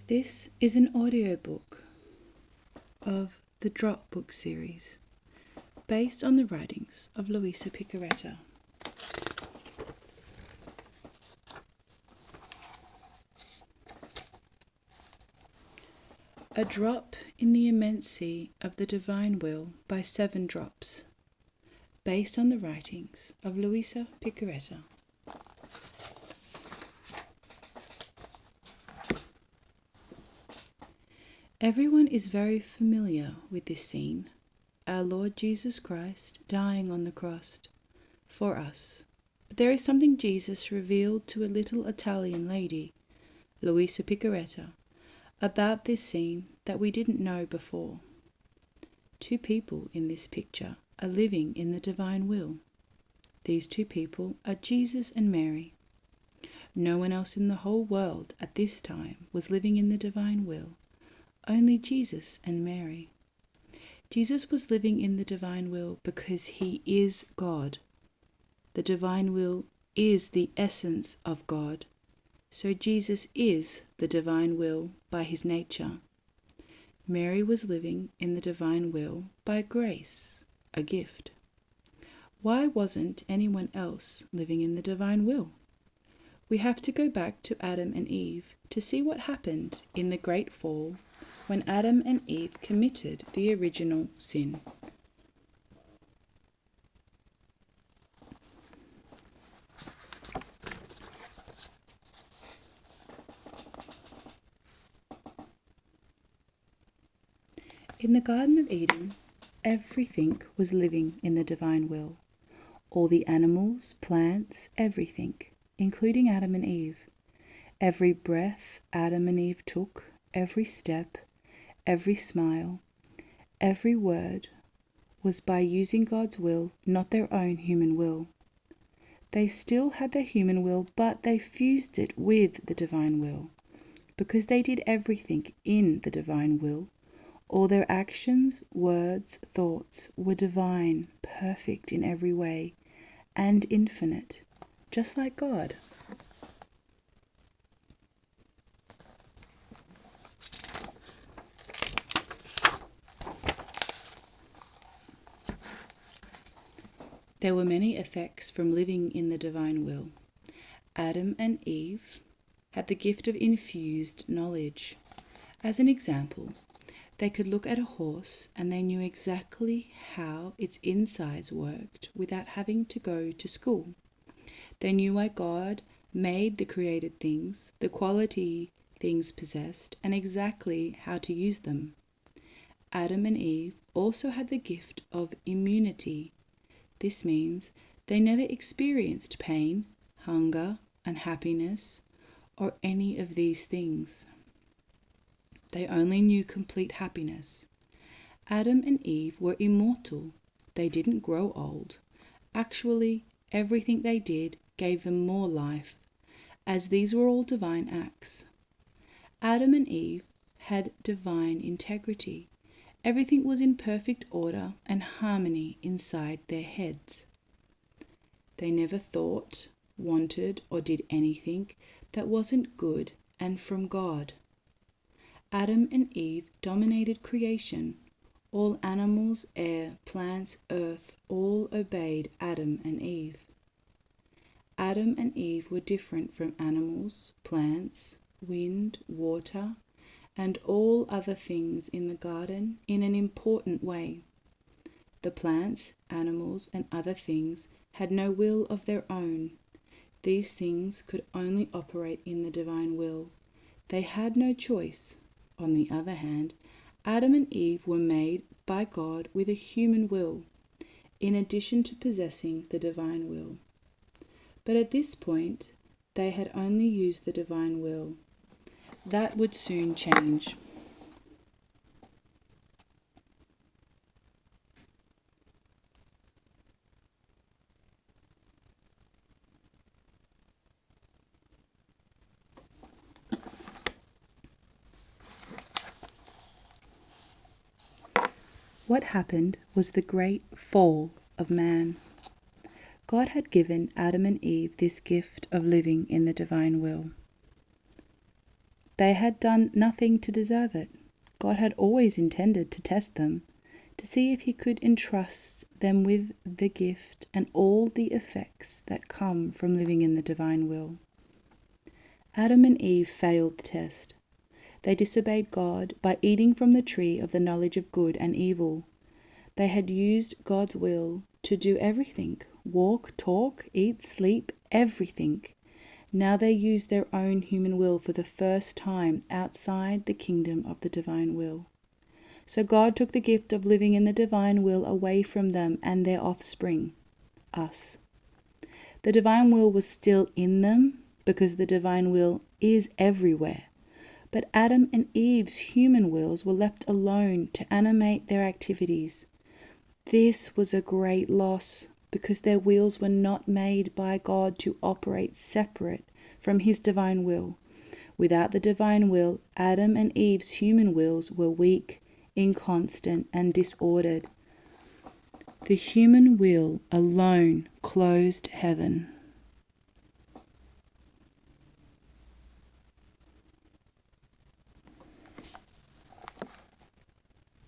This is an audiobook of the Drop Book series, based on the writings of Luisa Piccarreta. A Drop in the Immense Sea of the Divine Will by 7 Drops, based on the writings of Luisa Piccarreta. Everyone is very familiar with this scene, our Lord Jesus Christ dying on the cross for us. But there is something Jesus revealed to a little Italian lady, Luisa Piccarreta, about this scene that we didn't know before. 2 people in this picture are living in the divine will. These 2 people are Jesus and Mary. No one else in the whole world at this time was living in the divine will. Only Jesus and Mary. Jesus was living in the divine will because he is God. The divine will is the essence of God. So Jesus is the divine will by his nature. Mary was living in the divine will by grace, a gift. Why wasn't anyone else living in the divine will? We have to go back to Adam and Eve to see what happened in the great fall when Adam and Eve committed the original sin. In the Garden of Eden, everything was living in the divine will. All the animals, plants, everything, including Adam and Eve. Every breath Adam and Eve took, every step, every smile, every word was by using God's will, not their own human will. They still had their human will, but they fused it with the divine will. Because they did everything in the divine will, all their actions, words, thoughts were divine, perfect in every way, and infinite, just like God. There were many effects from living in the divine will. Adam and Eve had the gift of infused knowledge. As an example, they could look at a horse and they knew exactly how its insides worked without having to go to school. They knew why God made the created things, the quality things possessed, and exactly how to use them. Adam and Eve also had the gift of immunity. This means they never experienced pain, hunger, unhappiness, or any of these things. They only knew complete happiness. Adam and Eve were immortal. They didn't grow old. Actually, everything they did gave them more life, as these were all divine acts. Adam and Eve had divine integrity. Everything was in perfect order and harmony inside their heads. They never thought, wanted, or did anything that wasn't good and from God. Adam and Eve dominated creation. All animals, air, plants, earth, all obeyed Adam and Eve. Adam and Eve were different from animals, plants, wind, water, and all other things in the garden in an important way. The plants, animals, and other things had no will of their own. These things could only operate in the divine will. They had no choice. On the other hand, Adam and Eve were made by God with a human will, in addition to possessing the divine will. But at this point, they had only used the divine will. That would soon change. What happened was the great fall of man. God had given Adam and Eve this gift of living in the divine will. They had done nothing to deserve it. God had always intended to test them, to see if he could entrust them with the gift and all the effects that come from living in the divine will. Adam and Eve failed the test. They disobeyed God by eating from the tree of the knowledge of good and evil. They had used God's will to do everything: walk, talk, eat, sleep, everything. Now they used their own human will for the first time outside the kingdom of the divine will. So God took the gift of living in the divine will away from them and their offspring, us. The divine will was still in them because the divine will is everywhere. But Adam and Eve's human wills were left alone to animate their activities. This was a great loss because their wills were not made by God to operate separate from his divine will. Without the divine will, Adam and Eve's human wills were weak, inconstant, and disordered. The human will alone closed heaven.